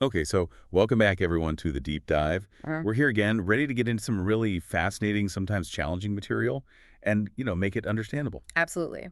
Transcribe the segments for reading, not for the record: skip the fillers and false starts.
Okay, so welcome back, everyone, to the deep dive. Uh, We're here again, ready to get into some really fascinating, sometimes challenging material and, make it understandable. Absolutely.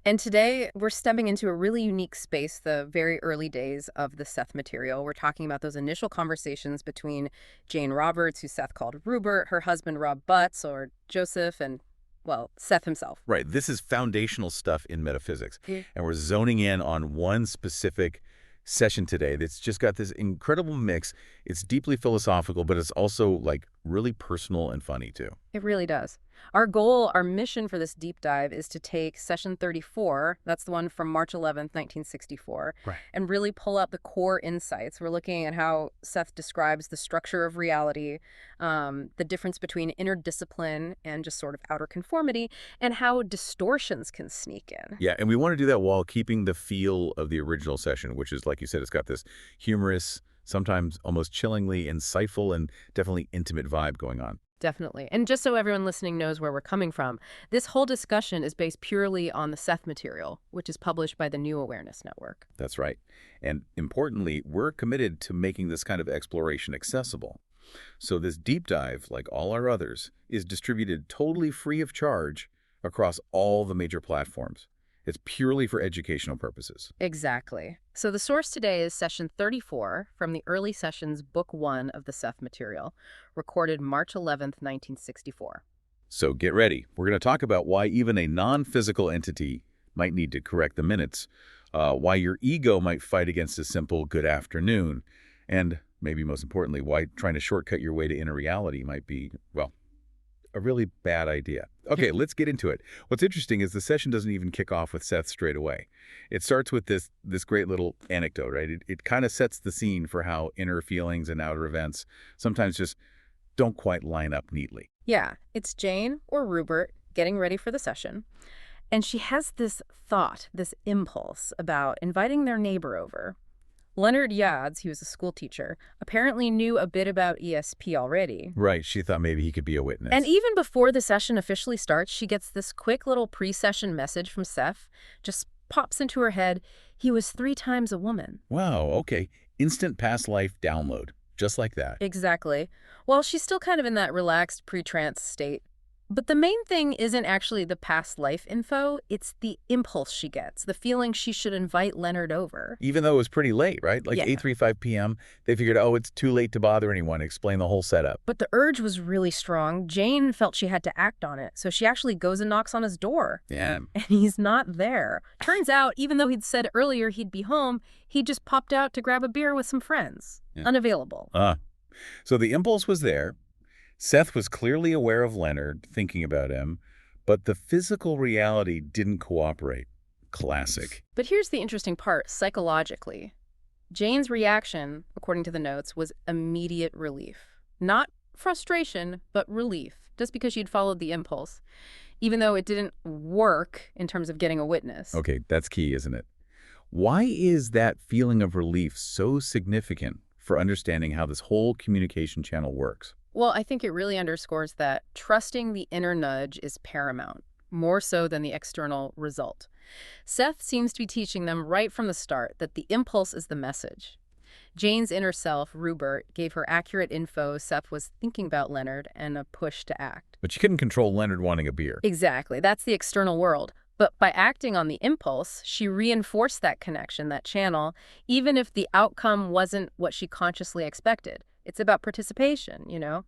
And today we're stepping into a really unique space, the very early days of the Seth material. We're talking about those initial conversations between Jane Roberts, who Seth called Ruburt, her husband Rob Butts, or Joseph, and, well, Seth himself. Right, this is foundational stuff in metaphysics, Mm. and we're zoning in on one specific session today that's just got this incredible mix. It's deeply philosophical, but it's also, really personal and funny, too. It really does. Our goal, our mission for this deep dive is to take session 34, that's the one from March 11th, 1964, Right. and really pull out the core insights. We're looking at how Seth describes the structure of reality, the difference between inner discipline and just sort of outer conformity, and how distortions can sneak in. Yeah, and we want to do that while keeping the feel of the original session, which is, like you said, it's got this humorous, sometimes almost chillingly insightful and definitely intimate vibe going on. Definitely. And just so everyone listening knows where we're coming from, this whole discussion is based purely on the Seth material, which is published by the New Awareness Network. That's right. And importantly, we're committed to making this kind of exploration accessible. So this deep dive, like all our others, is distributed totally free of charge across all the major platforms. It's purely for educational purposes. Exactly. So the source today is session 34 from the early sessions, book 1 of the Seth material, recorded March 11th, 1964. So get ready. We're going to talk about why even a non-physical entity might need to correct the minutes, why your ego might fight against a simple good afternoon, and maybe most importantly, why trying to shortcut your way to inner reality might be, well, a really bad idea. Okay, let's get into it. What's interesting is the session doesn't even kick off with Seth straight away. It starts with this great little anecdote, right? It kind of sets the scene for how inner feelings and outer events sometimes just don't quite line up neatly. Yeah, it's Jane, or Ruburt, getting ready for the session. And she has this thought, this impulse about inviting their neighbor over. Leonard Yads, he was a school teacher, apparently knew a bit about ESP already. Right, she thought maybe he could be a witness. And even before the session officially starts, she gets this quick little pre-session message from Seth. Just pops into her head, he was 3 times a woman. Wow, okay. Instant past life download, just like that. Exactly. Well, she's still kind of in that relaxed pre-trance state. But the main thing isn't actually the past life info, it's the impulse she gets, the feeling she should invite Leonard over. Even though it was pretty late, right? Like Yeah. 8:35 p.m., they figured, oh, it's too late to bother anyone, explain the whole setup. But the urge was really strong. Jane felt she had to act on it, so she actually goes and knocks on his door. Yeah. And he's not there. Turns out, even though he'd said earlier he'd be home, he just popped out to grab a beer with some friends. Yeah. Unavailable. So the impulse was there. Seth was clearly aware of Leonard, thinking about him, but the physical reality didn't cooperate. Classic. But here's the interesting part, psychologically. Jane's reaction, according to the notes, was immediate relief. Not frustration, but relief, just because she'd followed the impulse, even though it didn't work in terms of getting a witness. Okay, that's key, isn't it? Why is that feeling of relief so significant for understanding how this whole communication channel works? Well, I think it really underscores that trusting the inner nudge is paramount, more so than the external result. Seth seems to be teaching them right from the start that the impulse is the message. Jane's inner self, Ruburt, gave her accurate info Seth was thinking about Leonard and a push to act. But you couldn't control Leonard wanting a beer. Exactly. That's the external world. But by acting on the impulse, she reinforced that connection, that channel, even if the outcome wasn't what she consciously expected. It's about participation,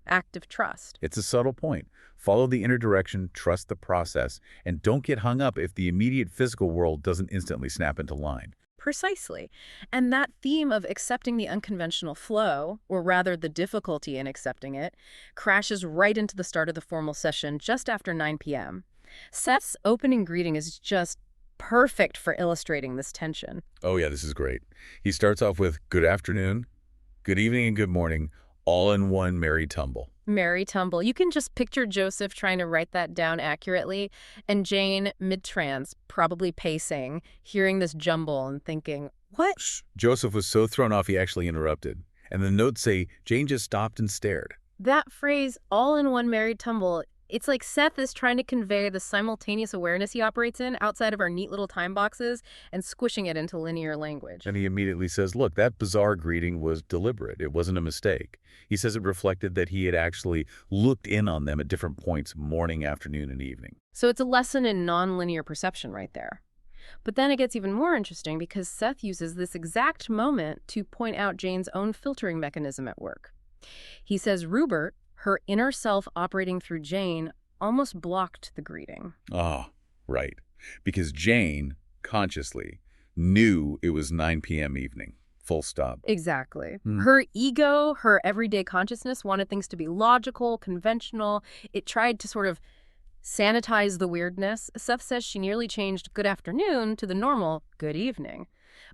active trust. It's a subtle point. Follow the inner direction, trust the process, and don't get hung up if the immediate physical world doesn't instantly snap into line. Precisely. And that theme of accepting the unconventional flow, or rather the difficulty in accepting it, crashes right into the start of the formal session just after 9 p.m. Seth's opening greeting is just perfect for illustrating this tension. Oh yeah, this is great. He starts off with good afternoon, good evening, and good morning, all in one merry tumble. Merry tumble. You can just picture Joseph trying to write that down accurately, and Jane, mid-trance, probably pacing, hearing this jumble and thinking, what? Shh. Joseph was so thrown off he actually interrupted. And the notes say Jane just stopped and stared. That phrase, all in one merry tumble, It's like Seth is trying to convey the simultaneous awareness he operates in outside of our neat little time boxes and squishing it into linear language. And he immediately says, look, that bizarre greeting was deliberate. It wasn't a mistake. He says it reflected that he had actually looked in on them at different points, morning, afternoon, and evening. So it's a lesson in nonlinear perception right there. But then it gets even more interesting because Seth uses this exact moment to point out Jane's own filtering mechanism at work. He says Ruburt, her inner self operating through Jane, almost blocked the greeting. Ah, right. Because Jane, consciously, knew it was 9 p.m. evening. Full stop. Exactly. Her ego, her everyday consciousness wanted things to be logical, conventional. It tried to sort of sanitize the weirdness. Seth says she nearly changed good afternoon to the normal good evening.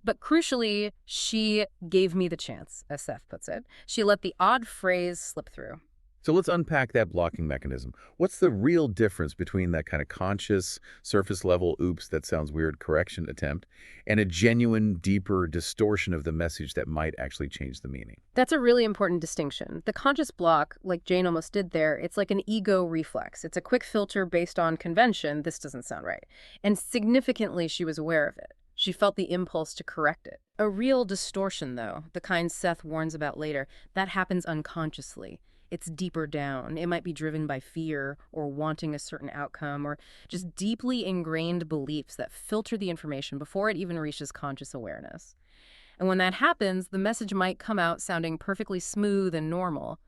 But crucially, she gave me the chance, as Seth puts it. She let the odd phrase slip through. So let's unpack that blocking mechanism. What's the real difference between that kind of conscious, surface-level, oops, that sounds weird, correction attempt, and a genuine, deeper distortion of the message that might actually change the meaning? That's a really important distinction. The conscious block, like Jane almost did there, it's like an ego reflex. It's a quick filter based on convention. This doesn't sound right. And significantly, she was aware of it. She felt the impulse to correct it. A real distortion, though, the kind Seth warns about later, that happens unconsciously. It's deeper down. It might be driven by fear or wanting a certain outcome or just deeply ingrained beliefs that filter the information before it even reaches conscious awareness. And when that happens, the message might come out sounding perfectly smooth and normal,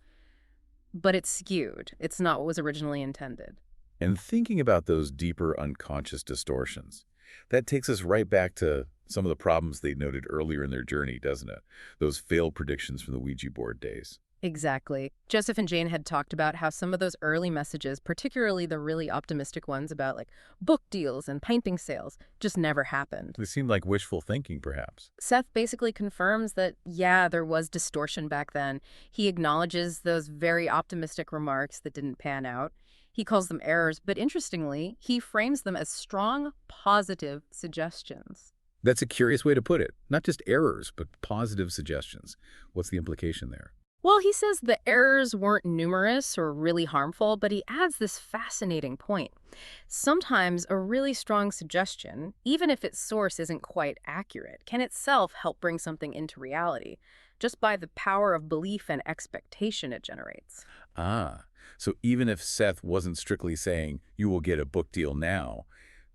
but it's skewed. It's not what was originally intended. And thinking about those deeper unconscious distortions, that takes us right back to some of the problems they noted earlier in their journey, doesn't it? Those failed predictions from the Ouija board days. Exactly. Joseph and Jane had talked about how some of those early messages, particularly the really optimistic ones about like book deals and painting sales, just never happened. They seemed like wishful thinking, perhaps. Seth basically confirms that, yeah, there was distortion back then. He acknowledges those very optimistic remarks that didn't pan out. He calls them errors, but interestingly, he frames them as strong, positive suggestions. That's a curious way to put it. Not just errors, but positive suggestions. What's the implication there? Well, he says the errors weren't numerous or really harmful, but he adds this fascinating point. Sometimes a really strong suggestion, even if its source isn't quite accurate, can itself help bring something into reality, just by the power of belief and expectation it generates. Ah, so even if Seth wasn't strictly saying, you will get a book deal now,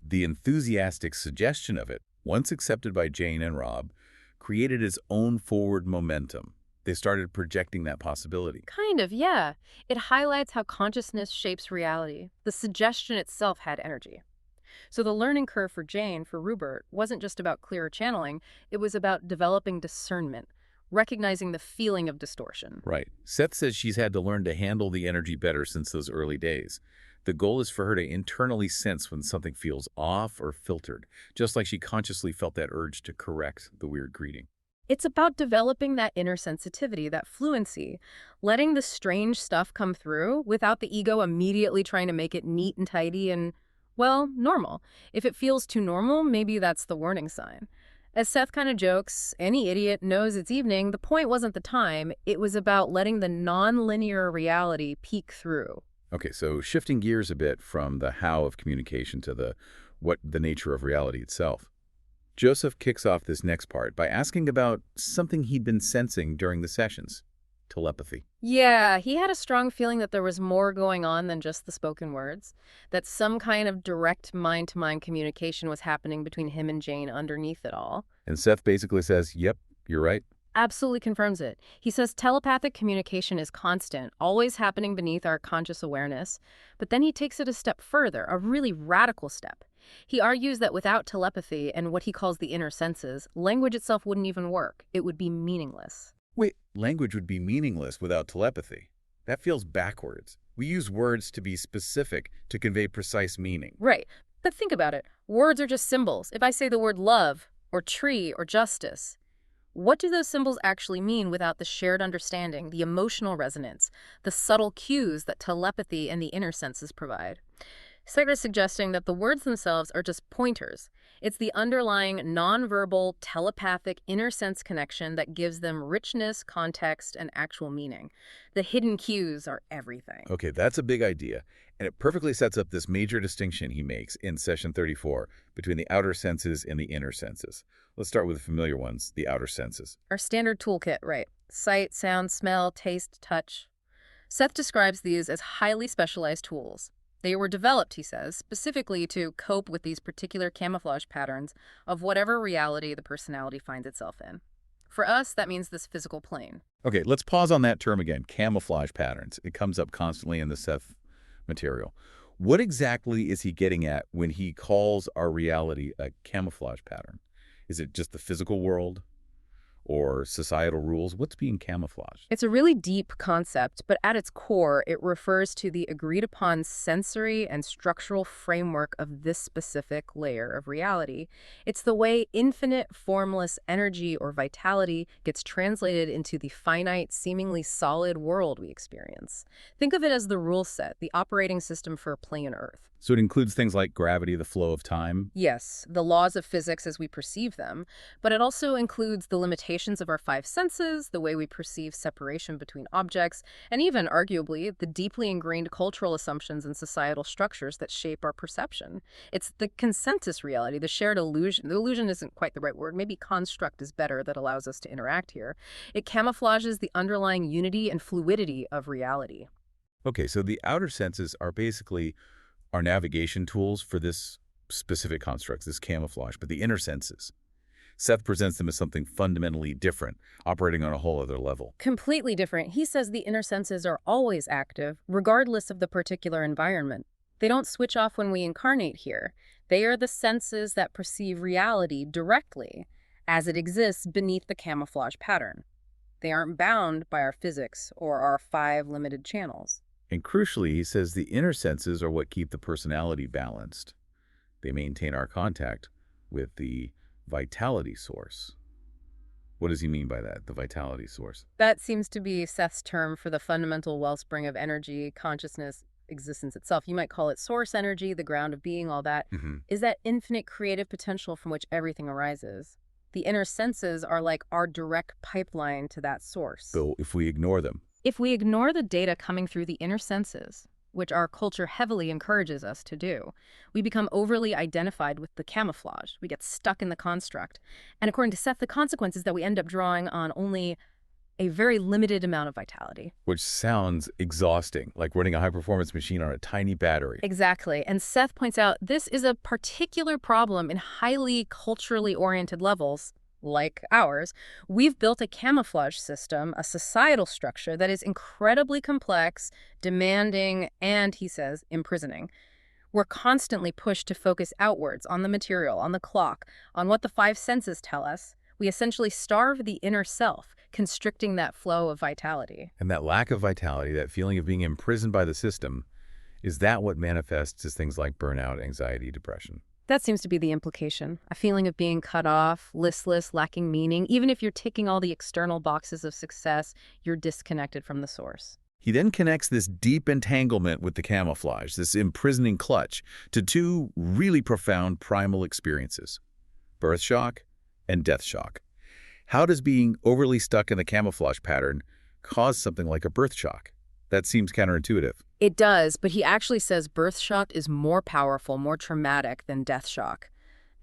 the enthusiastic suggestion of it, once accepted by Jane and Rob, created its own forward momentum. They started projecting that possibility. Kind of, yeah. It highlights how consciousness shapes reality. The suggestion itself had energy. So the learning curve for Jane, for Ruburt, wasn't just about clearer channeling. It was about developing discernment, recognizing the feeling of distortion. Right. Seth says she's had to learn to handle the energy better since those early days. The goal is for her to internally sense when something feels off or filtered, just like she consciously felt that urge to correct the weird greeting. It's about developing that inner sensitivity, that fluency, letting the strange stuff come through without the ego immediately trying to make it neat and tidy and, well, normal. If it feels too normal, maybe that's the warning sign. As Seth kind of jokes, any idiot knows it's evening. The point wasn't the time. It was about letting the non-linear reality peek through. Okay, so shifting gears a bit from the how of communication to the nature of reality itself. Joseph kicks off this next part by asking about something he'd been sensing during the sessions, telepathy. Yeah, he had a strong feeling that there was more going on than just the spoken words, that some kind of direct mind-to-mind communication was happening between him and Jane underneath it all. And Seth basically says, yep, you're right. Absolutely confirms it. He says telepathic communication is constant, always happening beneath our conscious awareness, but then he takes it a step further, a really radical step. He argues that without telepathy and what he calls the inner senses, language itself wouldn't even work. It would be meaningless. Wait, language would be meaningless without telepathy. That feels backwards. We use words to be specific, to convey precise meaning. Right. But think about it. Words are just symbols. If I say the word love, or tree, or justice, what do those symbols actually mean without the shared understanding, the emotional resonance, the subtle cues that telepathy and the inner senses provide? Seth is suggesting that the words themselves are just pointers. It's the underlying nonverbal, telepathic inner sense connection that gives them richness, context, and actual meaning. The hidden cues are everything. Okay, that's a big idea, and it perfectly sets up this major distinction he makes in session 34 between the outer senses and the inner senses. Let's start with the familiar ones, the outer senses. Our standard toolkit, right? Sight, sound, smell, taste, touch. Seth describes these as highly specialized tools. They were developed, he says, specifically to cope with these particular camouflage patterns of whatever reality the personality finds itself in. For us, that means this physical plane. Okay, let's pause on that term again, camouflage patterns. It comes up constantly in the Seth material. What exactly is he getting at when he calls our reality a camouflage pattern? Is it just the physical world or societal rules? What's being camouflaged? It's a really deep concept, but at its core, it refers to the agreed-upon sensory and structural framework of this specific layer of reality. It's the way infinite, formless energy or vitality gets translated into the finite, seemingly solid world we experience. Think of it as the rule set, the operating system for a plane Earth. So it includes things like gravity, the flow of time? Yes, the laws of physics as we perceive them, but it also includes the limitations of our five senses, the way we perceive separation between objects, and even, arguably, the deeply ingrained cultural assumptions and societal structures that shape our perception. It's the consensus reality, the shared illusion. The illusion isn't quite the right word. Maybe construct is better that allows us to interact here. It camouflages the underlying unity and fluidity of reality. Okay, so the outer senses are basically our navigation tools for this specific constructs, this camouflage, but the inner senses. Seth presents them as something fundamentally different, operating on a whole other level. Completely different. He says the inner senses are always active, regardless of the particular environment. They don't switch off when we incarnate here. They are the senses that perceive reality directly, as it exists beneath the camouflage pattern. They aren't bound by our physics or our five limited channels. And crucially, he says the inner senses are what keep the personality balanced. They maintain our contact with the vitality source. What does he mean by that, the vitality source? That seems to be Seth's term for the fundamental wellspring of energy, consciousness, existence itself. You might call it source energy, the ground of being, all that. Is that infinite creative potential from which everything arises. The inner senses are like our direct pipeline to that source. So if we ignore them, if we ignore the data coming through the inner senses, which our culture heavily encourages us to do, we become overly identified with the camouflage. We get stuck in the construct. And according to Seth, the consequence is that we end up drawing on only a very limited amount of vitality. which sounds exhausting, like running a high-performance machine on a tiny battery. Exactly. And Seth points out this is a particular problem in highly culturally oriented levels, like ours. We've built a camouflage system, a societal structure that is incredibly complex, demanding, and, he says, imprisoning. We're constantly pushed to focus outwards on the material, on the clock, on what the five senses tell us. We essentially starve the inner self, constricting that flow of vitality. And that lack of vitality, that feeling of being imprisoned by the system, is that what manifests as things like burnout, anxiety, depression? That seems to be the implication. A feeling of being cut off, listless, lacking meaning. Even if you're ticking all the external boxes of success, you're disconnected from the source. He then connects this deep entanglement with the camouflage, this imprisoning clutch, to two really profound primal experiences, birth shock and death shock. How does being overly stuck in the camouflage pattern cause something like a birth shock? That seems counterintuitive. It does, but he actually says birth shock is more powerful, more traumatic than death shock.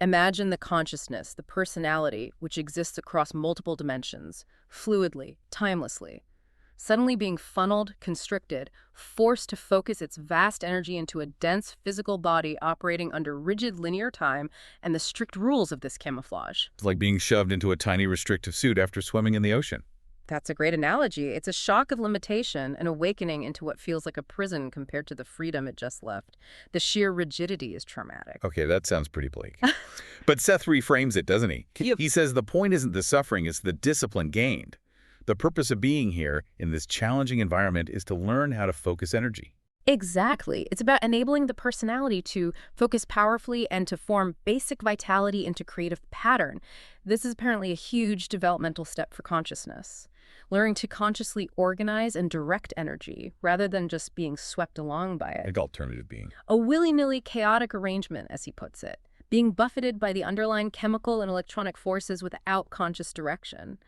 Imagine the consciousness, the personality, which exists across multiple dimensions, fluidly, timelessly, suddenly being funneled, constricted, forced to focus its vast energy into a dense physical body operating under rigid linear time and the strict rules of this camouflage. It's like being shoved into a tiny restrictive suit after swimming in the ocean. That's a great analogy. It's a shock of limitation, an awakening into what feels like a prison compared to the freedom it just left. The sheer rigidity is traumatic. Okay, that sounds pretty bleak. But Seth reframes it, doesn't he? Yep. He says the point isn't the suffering, it's the discipline gained. The purpose of being here in this challenging environment is to learn how to focus energy. Exactly. It's about enabling the personality to focus powerfully and to form basic vitality into creative pattern. This is apparently a huge developmental step for consciousness. learning to consciously organize and direct energy rather than just being swept along by it. Like alternative being. A willy-nilly chaotic arrangement, as he puts it, being buffeted by the underlying chemical and electronic forces without conscious direction.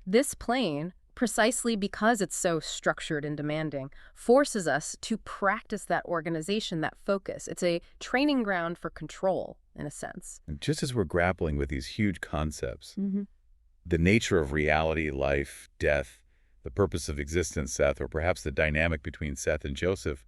This plane, precisely because it's so structured and demanding, forces us to practice that organization, that focus. It's a training ground for control, in a sense. And just as we're grappling with these huge concepts, Mm-hmm. the nature of reality, life, death, the purpose of existence, Seth, or perhaps the dynamic between Seth and Joseph,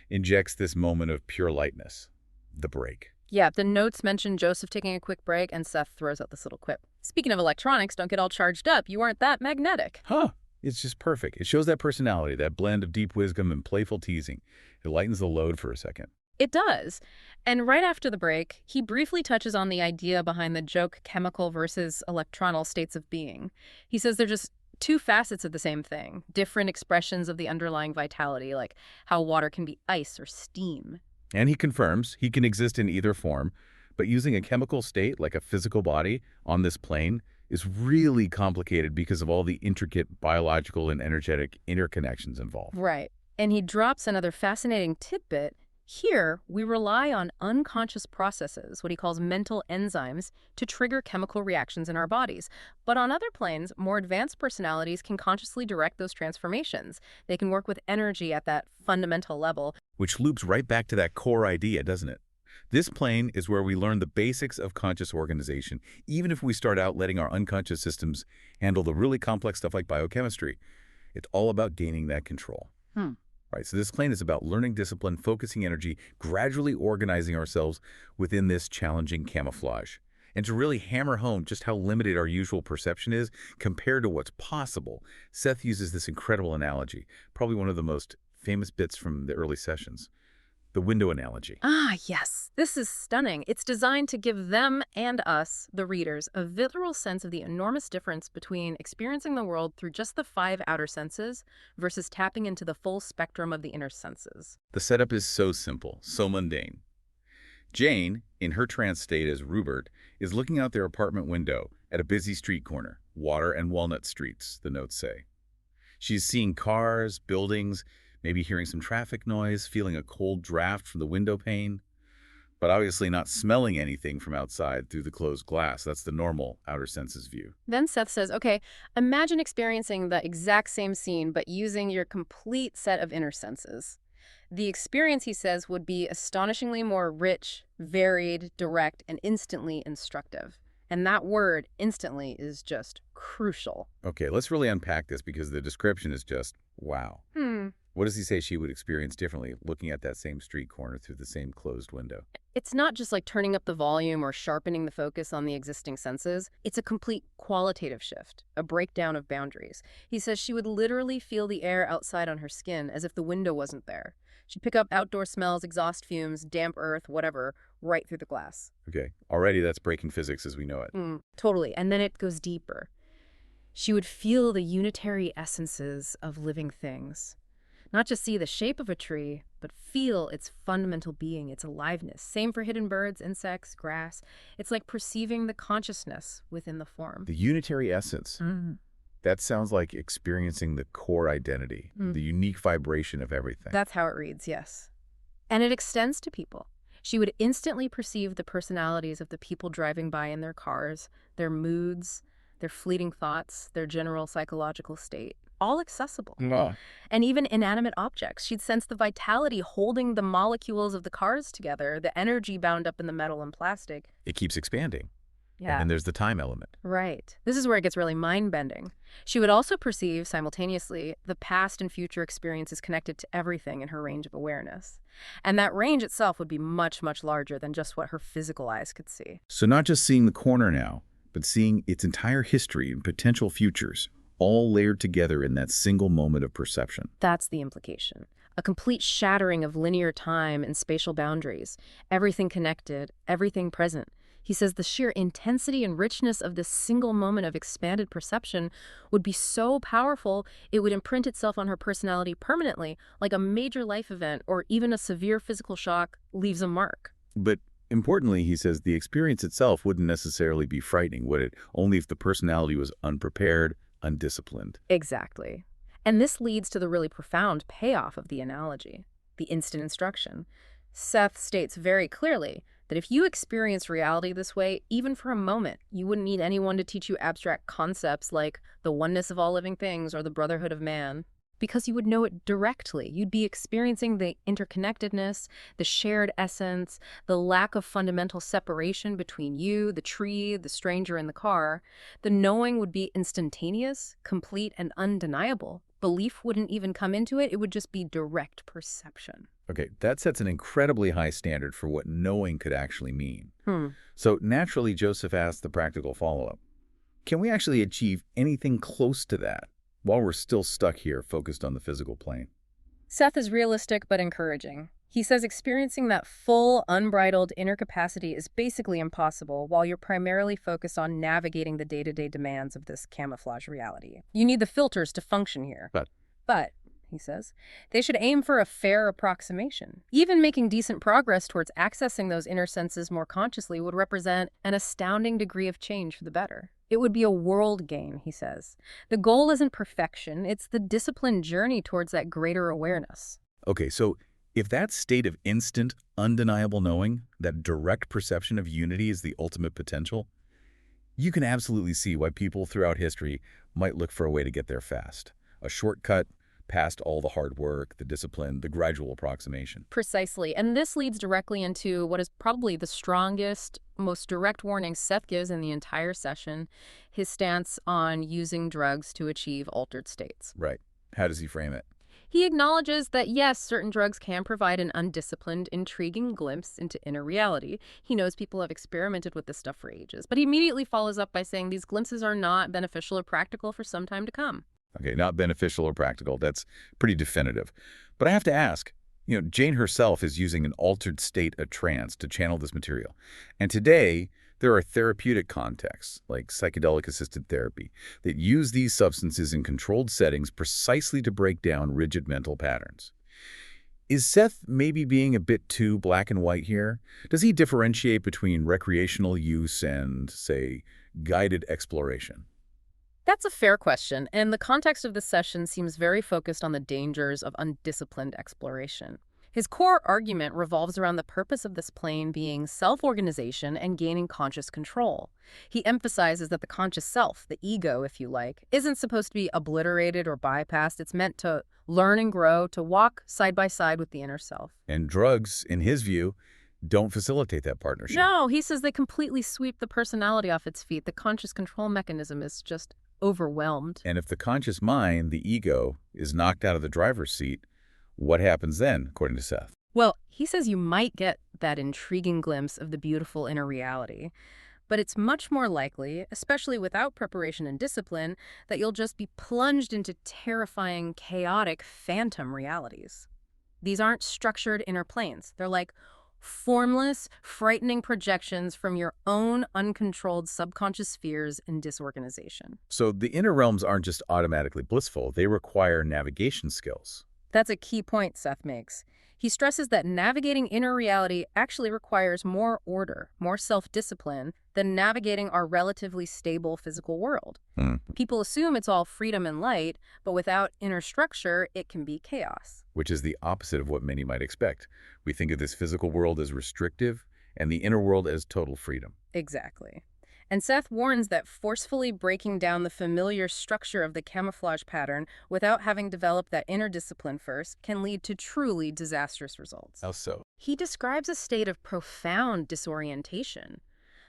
injects this moment of pure lightness, the break. Yeah, the notes mention Joseph taking a quick break, and Seth throws out this little quip. Speaking of electronics, don't get all charged up. You aren't that magnetic. Huh. It's just perfect. It shows that personality, that blend of deep wisdom and playful teasing. It lightens the load for a second. It does. And right after the break, he briefly touches on the idea behind the joke chemical versus electronal states of being. He says they're just two facets of the same thing, different expressions of the underlying vitality, like how water can be ice or steam. And he confirms he can exist in either form, but using a chemical state like a physical body on this plane is really complicated because of all the intricate biological and energetic interconnections involved. Right. And he drops another fascinating tidbit. Here, we rely on unconscious processes, what he calls mental enzymes, to trigger chemical reactions in our bodies. But on other planes, more advanced personalities can consciously direct those transformations. They can work with energy at that fundamental level. Which loops right back to that core idea, doesn't it? This plane is where we learn the basics of conscious organization, even if we start out letting our unconscious systems handle the really complex stuff like biochemistry. It's all about gaining that control. Right, so this plane is about learning discipline, focusing energy, gradually organizing ourselves within this challenging camouflage. And to really hammer home just how limited our usual perception is compared to what's possible, Seth uses this incredible analogy, probably one of the most famous bits from the early sessions. The window analogy. Ah, yes. This is stunning. It's designed to give them and us, the readers, a visceral sense of the enormous difference between experiencing the world through just the 5 outer senses versus tapping into the full spectrum of the inner senses. The setup is so simple, so mundane. Jane, in her trance state as Ruburt, is looking out their apartment window at a busy street corner, Water and Walnut Streets, the notes say. She's seeing cars, buildings, maybe hearing some traffic noise, feeling a cold draft from the window pane, but obviously not smelling anything from outside through the closed glass. That's the normal outer senses view. Then Seth says, okay, imagine experiencing the exact same scene, but using your complete set of inner senses. The experience, he says, would be astonishingly more rich, varied, direct, and instantly instructive. And that word, instantly, is just crucial. Okay, let's really unpack this because the description is just, wow. What does he say she would experience differently looking at that same street corner through the same closed window? It's not just like turning up the volume or sharpening the focus on the existing senses. It's a complete qualitative shift, a breakdown of boundaries. He says she would literally feel the air outside on her skin as if the window wasn't there. She'd pick up outdoor smells, exhaust fumes, damp earth, whatever, right through the glass. Okay, already that's breaking physics as we know it. Totally. And then it goes deeper. She would feel the unitary essences of living things. Not just see the shape of a tree, but feel its fundamental being, its aliveness. Same for hidden birds, insects, grass. It's like perceiving the consciousness within the form. The unitary essence. That sounds like experiencing the core identity, the unique vibration of everything. That's how it reads, yes. And it extends to people. She would instantly perceive the personalities of the people driving by in their cars, their moods, their fleeting thoughts, their general psychological state. All accessible. And even inanimate objects. She'd sense the vitality holding the molecules of the cars together, the energy bound up in the metal and plastic. It keeps expanding. Yeah. And there's the time element. Right. This is where it gets really mind-bending. She would also perceive, simultaneously, the past and future experiences connected to everything in her range of awareness. And that range itself would be much, much larger than just what her physical eyes could see. So not just seeing the corner now, but seeing its entire history and potential futures, all layered together in that single moment of perception. That's the implication. A complete shattering of linear time and spatial boundaries. Everything connected, everything present. He says the sheer intensity and richness of this single moment of expanded perception would be so powerful, it would imprint itself on her personality permanently, like a major life event or even a severe physical shock leaves a mark. But importantly, he says the experience itself wouldn't necessarily be frightening, would it? Only if the personality was unprepared, undisciplined. Exactly. And this leads to the really profound payoff of the analogy, the instant instruction. Seth states very clearly that if you experience reality this way, even for a moment, you wouldn't need anyone to teach you abstract concepts like the oneness of all living things or the brotherhood of man, because you would know it directly. You'd be experiencing the interconnectedness, the shared essence, the lack of fundamental separation between you, the tree, the stranger in the car. The knowing would be instantaneous, complete, and undeniable. Belief wouldn't even come into it. It would just be direct perception. Okay, that sets an incredibly high standard for what knowing could actually mean. Hmm. So naturally, Joseph asked the practical follow-up. Can we actually achieve anything close to that while we're still stuck here focused on the physical plane? Seth is realistic but encouraging. He says experiencing that full, unbridled inner capacity is basically impossible while you're primarily focused on navigating the day-to-day demands of this camouflage reality. You need the filters to function here. But, he says, they should aim for a fair approximation. Even making decent progress towards accessing those inner senses more consciously would represent an astounding degree of change for the better. It would be a world gain, he says. The goal isn't perfection, it's the disciplined journey towards that greater awareness. Okay, so if that state of instant, undeniable knowing, that direct perception of unity is the ultimate potential, you can absolutely see why people throughout history might look for a way to get there fast. A shortcut past all the hard work, the discipline, the gradual approximation. Precisely. And this leads directly into what is probably the strongest, most direct warning Seth gives in the entire session, his stance on using drugs to achieve altered states. Right. How does he frame it? He acknowledges that, yes, certain drugs can provide an undisciplined, intriguing glimpse into inner reality. He knows people have experimented with this stuff for ages, but he immediately follows up by saying these glimpses are not beneficial or practical for some time to come. Okay, not beneficial or practical. That's pretty definitive. But I have to ask, Jane herself is using an altered state of trance to channel this material. And today, there are therapeutic contexts, like psychedelic-assisted therapy, that use these substances in controlled settings precisely to break down rigid mental patterns. Is Seth maybe being a bit too black and white here? Does he differentiate between recreational use and, say, guided exploration? That's a fair question, and the context of this session seems very focused on the dangers of undisciplined exploration. His core argument revolves around the purpose of this plane being self-organization and gaining conscious control. He emphasizes that the conscious self, the ego, if you like, isn't supposed to be obliterated or bypassed. It's meant to learn and grow, to walk side by side with the inner self. And drugs, in his view, don't facilitate that partnership. No, he says they completely sweep the personality off its feet. The conscious control mechanism is just overwhelmed. And if the conscious mind, the ego, is knocked out of the driver's seat, what happens then, according to Seth? Well, he says you might get that intriguing glimpse of the beautiful inner reality, but it's much more likely, especially without preparation and discipline, that you'll just be plunged into terrifying, chaotic phantom realities. These aren't structured inner planes. They're like formless, frightening projections from your own uncontrolled subconscious fears and disorganization. So the inner realms aren't just automatically blissful. They require navigation skills. That's a key point Seth makes. He stresses that navigating inner reality actually requires more order, more self-discipline than navigating our relatively stable physical world. People assume it's all freedom and light, but without inner structure, it can be chaos. Which is the opposite of what many might expect. We think of this physical world as restrictive and the inner world as total freedom. Exactly. And Seth warns that forcefully breaking down the familiar structure of the camouflage pattern without having developed that inner discipline first can lead to truly disastrous results. How so? He describes a state of profound disorientation.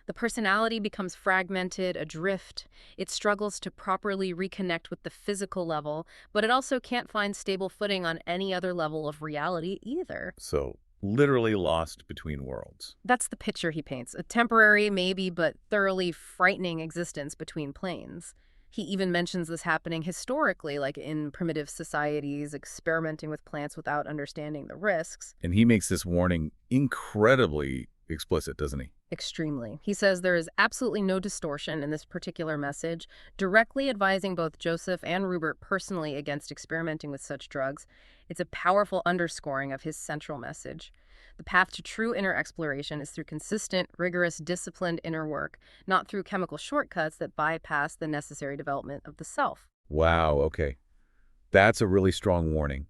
The personality becomes fragmented, adrift. It struggles to properly reconnect with the physical level, but it also can't find stable footing on any other level of reality either. So, literally lost between worlds. That's the picture he paints, a temporary, maybe, but thoroughly frightening existence between planes. He even mentions this happening historically, like in primitive societies, experimenting with plants without understanding the risks. And he makes this warning incredibly explicit, doesn't he? Extremely. He says there is absolutely no distortion in this particular message, directly advising both Joseph and Ruburt personally against experimenting with such drugs. It's a powerful underscoring of his central message. The path to true inner exploration is through consistent, rigorous, disciplined inner work, not through chemical shortcuts that bypass the necessary development of the self. Wow, okay. That's a really strong warning.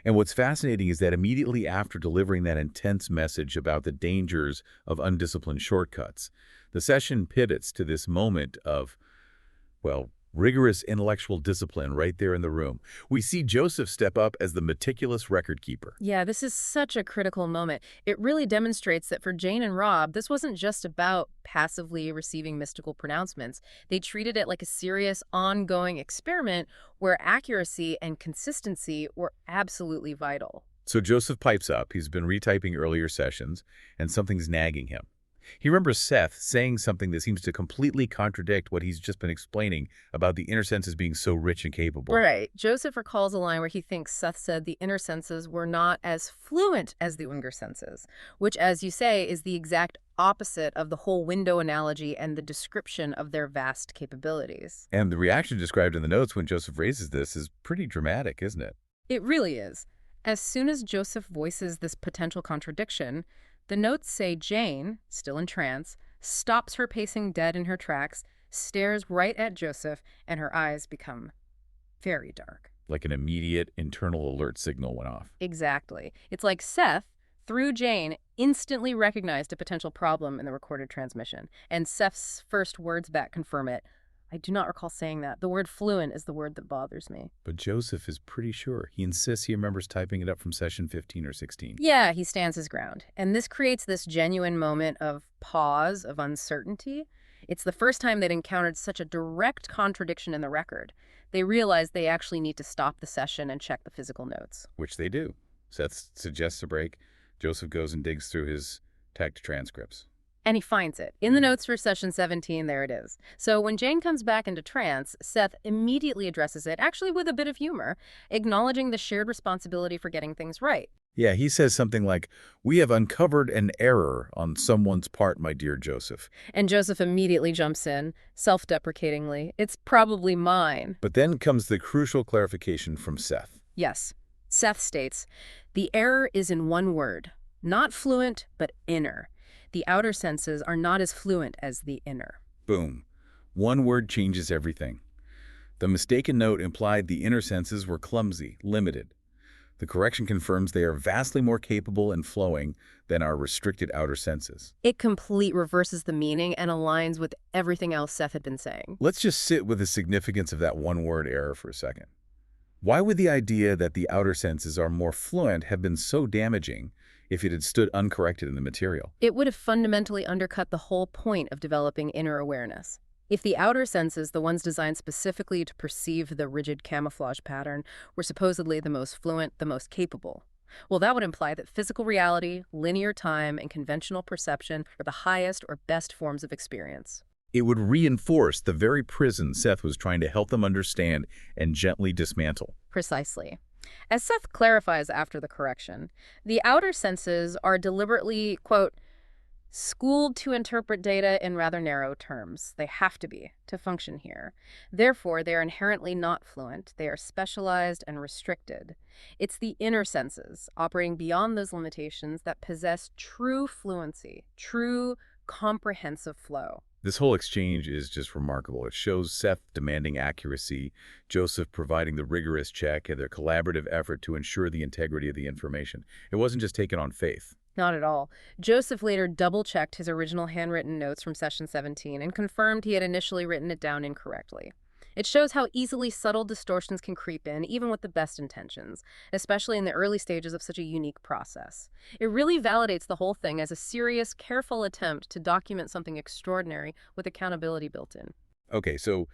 And what's fascinating is that immediately after delivering that intense message about the dangers of undisciplined shortcuts, the session pivots to this moment of, well, rigorous intellectual discipline right there in the room. We see Joseph step up as the meticulous record keeper. Yeah, this is such a critical moment. It really demonstrates that for Jane and Rob, this wasn't just about passively receiving mystical pronouncements. They treated it like a serious, ongoing experiment where accuracy and consistency were absolutely vital. So Joseph pipes up. He's been retyping earlier sessions, and something's nagging him. He remembers Seth saying something that seems to completely contradict what he's just been explaining about the inner senses being so rich and capable. Right. Joseph recalls a line where he thinks Seth said the inner senses were not as fluent as the outer senses, which, as you say, is the exact opposite of the whole window analogy and the description of their vast capabilities. And the reaction described in the notes when Joseph raises this is pretty dramatic, isn't it? It really is. As soon as Joseph voices this potential contradiction, the notes say Jane, still in trance, stops her pacing dead in her tracks, stares right at Joseph, and her eyes become very dark. Like an immediate internal alert signal went off. Exactly. It's like Seth, through Jane, instantly recognized a potential problem in the recorded transmission, and Seth's first words back confirm it. I do not recall saying that. The word fluent is the word that bothers me. But Joseph is pretty sure. He insists he remembers typing it up from session 15 or 16. Yeah, he stands his ground. And this creates this genuine moment of pause, of uncertainty. It's the first time they'd encountered such a direct contradiction in the record. They realize they actually need to stop the session and check the physical notes. Which they do. Seth suggests a break. Joseph goes and digs through his typed transcripts. And he finds it. In the notes for session 17, there it is. So when Jane comes back into trance, Seth immediately addresses it, actually with a bit of humor, acknowledging the shared responsibility for getting things right. Yeah, he says something like, "We have uncovered an error on someone's part, my dear Joseph." And Joseph immediately jumps in, self-deprecatingly. It's probably mine. But then comes the crucial clarification from Seth. Yes. Seth states, the error is in one word, not fluent, but inner. The outer senses are not as fluent as the inner. Boom. One word changes everything. The mistaken note implied the inner senses were clumsy, limited. The correction confirms they are vastly more capable and flowing than our restricted outer senses. It complete reverses the meaning and aligns with everything else Seth had been saying. Let's just sit with the significance of that one-word error for a second. Why would the idea that the outer senses are more fluent have been so damaging if it had stood uncorrected in the material? It would have fundamentally undercut the whole point of developing inner awareness. If the outer senses, the ones designed specifically to perceive the rigid camouflage pattern, were supposedly the most fluent, the most capable, well, that would imply that physical reality, linear time, and conventional perception are the highest or best forms of experience. It would reinforce the very prison Seth was trying to help them understand and gently dismantle. Precisely. As Seth clarifies after the correction, the outer senses are deliberately, quote, schooled to interpret data in rather narrow terms. They have to be to function here. Therefore, they are inherently not fluent. They are specialized and restricted. It's the inner senses, operating beyond those limitations, that possess true fluency, true comprehensive flow. This whole exchange is just remarkable. It shows Seth demanding accuracy, Joseph providing the rigorous check, and their collaborative effort to ensure the integrity of the information. It wasn't just taken on faith. Not at all. Joseph later double-checked his original handwritten notes from session 17 and confirmed he had initially written it down incorrectly. It shows how easily subtle distortions can creep in, even with the best intentions, especially in the early stages of such a unique process. It really validates the whole thing as a serious, careful attempt to document something extraordinary with accountability built in. Okay, so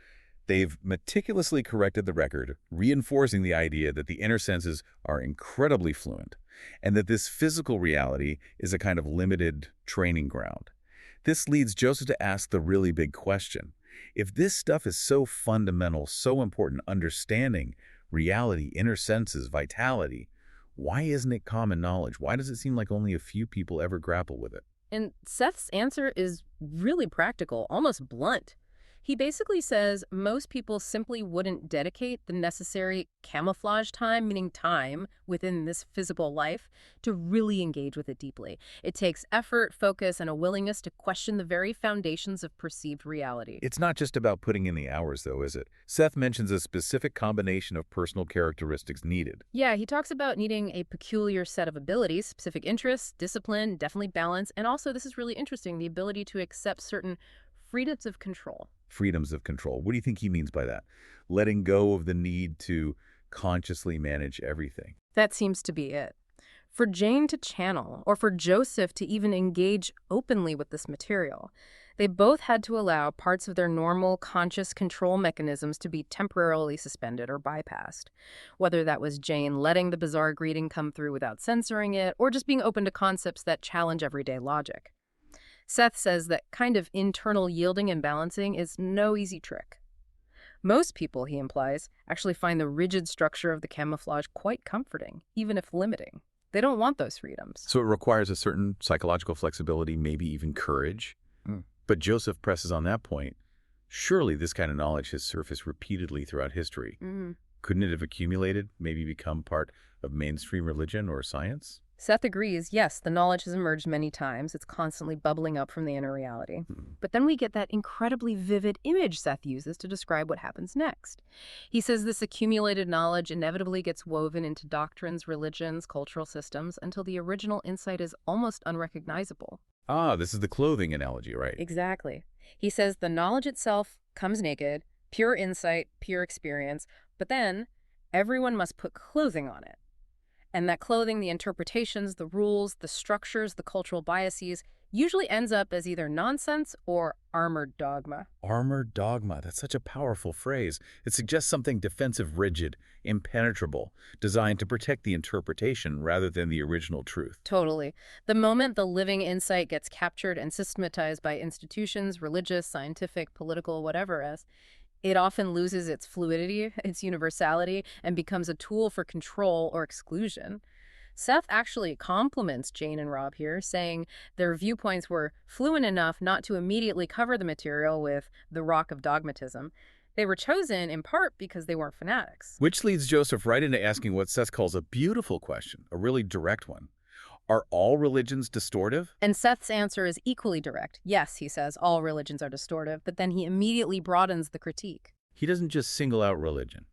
they've meticulously corrected the record, reinforcing the idea that the inner senses are incredibly fluent, and that this physical reality is a kind of limited training ground. This leads Joseph to ask the really big question. If this stuff is so fundamental, so important, understanding reality, inner senses, vitality, why isn't it common knowledge? Why does it seem like only a few people ever grapple with it? And Seth's answer is really practical, almost blunt. He basically says most people simply wouldn't dedicate the necessary camouflage time, meaning time within this physical life, to really engage with it deeply. It takes effort, focus, and a willingness to question the very foundations of perceived reality. It's not just about putting in the hours, though, is it? Seth mentions a specific combination of personal characteristics needed. Yeah, he talks about needing a peculiar set of abilities, specific interests, discipline, definitely balance, and also, this is really interesting, the ability to accept certain freedoms of control. Freedoms of control. What do you think he means by that? Letting go of the need to consciously manage everything. That seems to be it. For Jane to channel, or for Joseph to even engage openly with this material, they both had to allow parts of their normal conscious control mechanisms to be temporarily suspended or bypassed. Whether that was Jane letting the bizarre greeting come through without censoring it, or just being open to concepts that challenge everyday logic. Seth says that kind of internal yielding and balancing is no easy trick. Most people, he implies, actually find the rigid structure of the camouflage quite comforting, even if limiting. They don't want those freedoms. So it requires a certain psychological flexibility, maybe even courage. But Joseph presses on that point. Surely this kind of knowledge has surfaced repeatedly throughout history. Couldn't it have accumulated, maybe become part of mainstream religion or science? Seth agrees, yes, the knowledge has emerged many times. It's constantly bubbling up from the inner reality. But then we get that incredibly vivid image Seth uses to describe what happens next. He says this accumulated knowledge inevitably gets woven into doctrines, religions, cultural systems, until the original insight is almost unrecognizable. Ah, this is the clothing analogy, right? Exactly. He says the knowledge itself comes naked, pure insight, pure experience, but then everyone must put clothing on it. And that clothing, the interpretations, the rules, the structures, the cultural biases, usually ends up as either nonsense or armored dogma. Armored dogma. That's such a powerful phrase. It suggests something defensive, rigid, impenetrable, designed to protect the interpretation rather than the original truth. Totally. The moment the living insight gets captured and systematized by institutions, religious, scientific, political, whatever else, it often loses its fluidity, its universality, and becomes a tool for control or exclusion. Seth actually compliments Jane and Rob here, saying their viewpoints were fluent enough not to immediately cover the material with the rock of dogmatism. They were chosen in part because they weren't fanatics. Which leads Joseph right into asking what Seth calls a beautiful question, a really direct one. Are all religions distortive? And Seth's answer is equally direct. Yes, he says, all religions are distortive, but then he immediately broadens the critique. He doesn't just single out religion.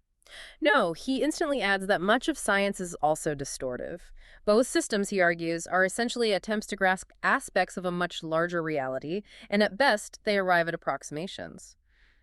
No, he instantly adds that much of science is also distortive. Both systems, he argues, are essentially attempts to grasp aspects of a much larger reality, and at best, they arrive at approximations.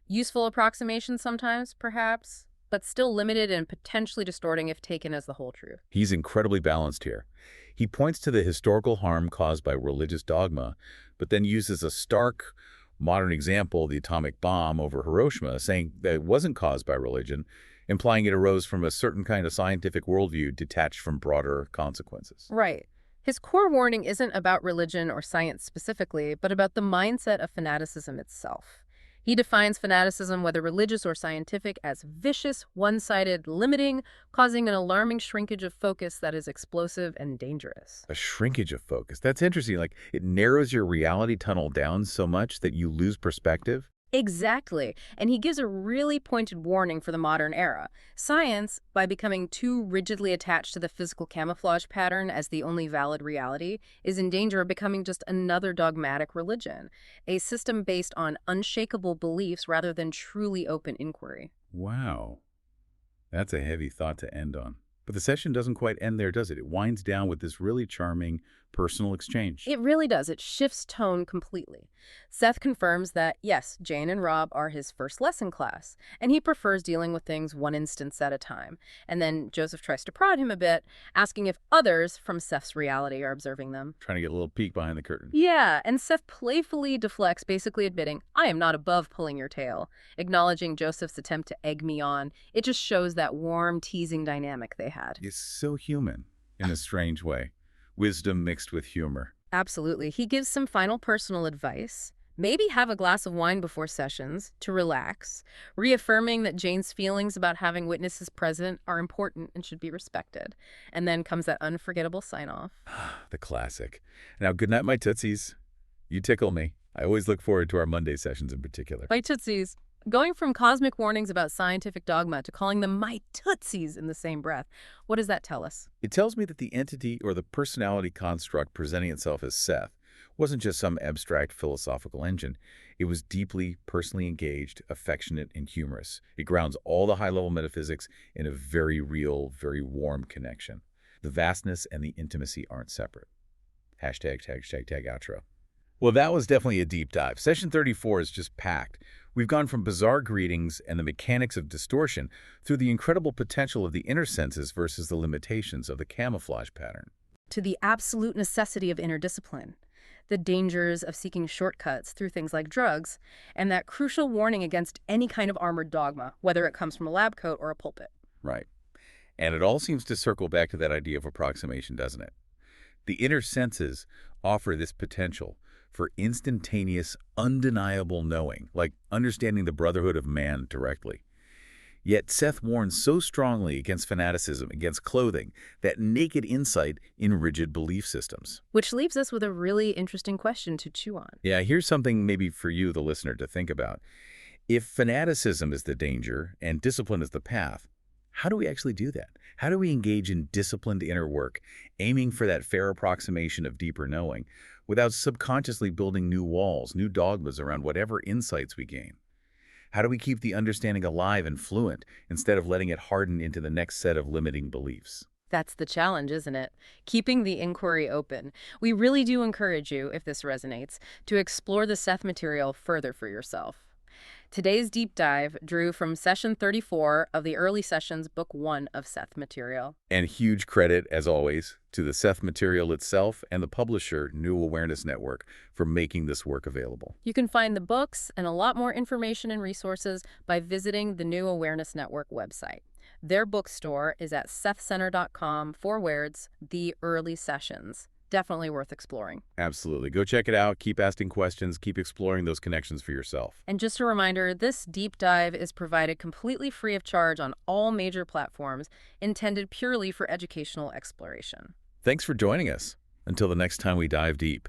Useful approximations sometimes, perhaps, but still limited and potentially distorting if taken as the whole truth. He's incredibly balanced here. He points to the historical harm caused by religious dogma, but then uses a stark, modern example, the atomic bomb over Hiroshima, saying that it wasn't caused by religion, implying it arose from a certain kind of scientific worldview detached from broader consequences. Right. His core warning isn't about religion or science specifically, but about the mindset of fanaticism itself. He defines fanaticism, whether religious or scientific, as vicious, one-sided, limiting, causing an alarming shrinkage of focus that is explosive and dangerous. A shrinkage of focus. That's interesting. Like, it narrows your reality tunnel down so much that you lose perspective. Exactly. And he gives a really pointed warning for the modern era. Science, by becoming too rigidly attached to the physical camouflage pattern as the only valid reality, is in danger of becoming just another dogmatic religion, a system based on unshakable beliefs rather than truly open inquiry. Wow. That's a heavy thought to end on. But the session doesn't quite end there, does it? It winds down with this really charming personal exchange. It really does. It shifts tone completely. Seth confirms that, yes, Jane and Rob are his first lesson class, and he prefers dealing with things one instance at a time. And then Joseph tries to prod him a bit, asking if others from Seth's reality are observing them. Trying to get a little peek behind the curtain. Yeah, and Seth playfully deflects, basically admitting, I am not above pulling your tail, acknowledging Joseph's attempt to egg me on. It just shows that warm, teasing dynamic they had. It's so human in a strange way. Wisdom mixed with humor. Absolutely. He gives some final personal advice. Maybe have a glass of wine before sessions to relax, reaffirming that Jane's feelings about having witnesses present are important and should be respected. And then comes that unforgettable sign-off. The classic. Now, good night, my tootsies. You tickle me. I always look forward to our Monday sessions in particular. By Tootsies. Going from cosmic warnings about scientific dogma to calling them my Tootsies in the same breath, what does that tell us? It tells me that the entity or the personality construct presenting itself as Seth wasn't just some abstract philosophical engine. It was deeply personally engaged, affectionate, and humorous. It grounds all the high-level metaphysics in a very real, very warm connection. The vastness and the intimacy aren't separate. Hashtag, outro. Well, that was definitely a deep dive. Session 34 is just packed. We've gone from bizarre greetings and the mechanics of distortion through the incredible potential of the inner senses versus the limitations of the camouflage pattern. To the absolute necessity of inner discipline, the dangers of seeking shortcuts through things like drugs, and that crucial warning against any kind of armored dogma, whether it comes from a lab coat or a pulpit. Right. And it all seems to circle back to that idea of approximation, doesn't it? The inner senses offer this potential for instantaneous, undeniable knowing, like understanding the brotherhood of man directly. Yet Seth warns so strongly against fanaticism, against clothing, that naked insight in rigid belief systems. Which leaves us with a really interesting question to chew on. Yeah, here's something maybe for you, the listener, to think about. If fanaticism is the danger and discipline is the path, how do we actually do that? How do we engage in disciplined inner work, aiming for that fair approximation of deeper knowing, without subconsciously building new walls, new dogmas around whatever insights we gain? How do we keep the understanding alive and fluent instead of letting it harden into the next set of limiting beliefs? That's the challenge, isn't it? Keeping the inquiry open. We really do encourage you, if this resonates, to explore the Seth material further for yourself. Today's deep dive drew from Session 34 of the Early Sessions, Book 1 of Seth material. And huge credit, as always, to the Seth material itself and the publisher, New Awareness Network, for making this work available. You can find the books and a lot more information and resources by visiting the New Awareness Network website. Their bookstore is at sethcenter.com/The Early Sessions. Definitely worth exploring. Absolutely. Go check it out. Keep asking questions. Keep exploring those connections for yourself. And just a reminder, this deep dive is provided completely free of charge on all major platforms, intended purely for educational exploration. Thanks for joining us. Until the next time we dive deep.